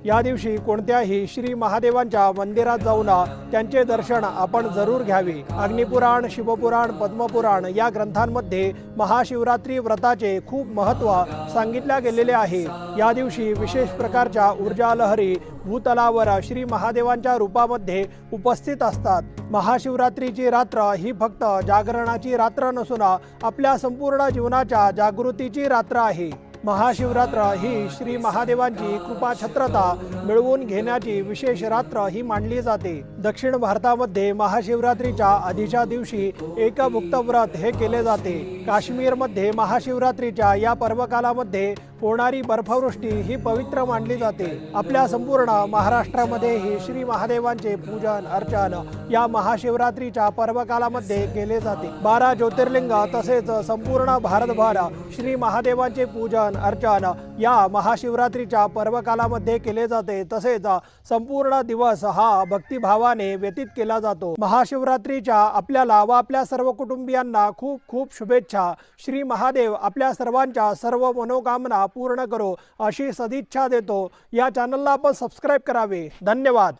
या दिवशी कोणत्याही श्री महादेवांच्या मंदिरात जाऊन त्यांचे दर्शन आपण जरूर घ्यावे। अग्निपुराण, शिवपुराण, पद्मपुराण या ग्रंथांमध्ये महाशिवरात्री व्रताचे खूप महत्त्व सांगितले गेलेले आहे। या दिवशी विशेष प्रकारच्या ऊर्जा लहरी भूतलावर श्री महादेवांच्या रूपामध्ये उपस्थित असतात। महाशिवरात्रीची रात्र ही फक्त जागरणाची रात्र नसून आपल्या संपूर्ण जीवनाच्या जागृतीची रात्र आहे। महाशिवरात्र ही श्री महादेवांची कृपा छत्रता मिळवून घेण्याची विशेष रात्र ही मानली जाते। दक्षिण भारतामध्ये महाशिवरात्रीच्या आधीच्या दिवशी एकमुक्त व्रत हे केले जाते। काश्मीरमध्ये महाशिवरात्रीच्या या पर्वकालामध्ये होणारी बर्फवृष्टी ही पवित्र मानली जाते। आपल्या संपूर्ण महाराष्ट्रामध्ये ही श्री महादेवांचे पूजन अर्चन या महाशिवरात्रीच्या पर्वकालामध्ये केले जाते। 12 ज्योतिर्लिंग तसेच संपूर्ण भारतभर श्री महादेवांचे पूजन अर्चन या महाशिवरात्रीच्या पर्वकालामध्ये केले जाते। तसेच संपूर्ण दिवस हा भक्तिभावाने व्यतीत केला जातो। महाशिवरात्रीच्या आपल्याला व आपल्या सर्व कुटुंबियांना खूप खूप शुभेच्छा। श्री महादेव आपल्या सर्वांच्या सर्व मनोकामना पूर्ण करो अशी सदिच्छा देतो। या चॅनलला आपण सबस्क्राइब करावे। धन्यवाद।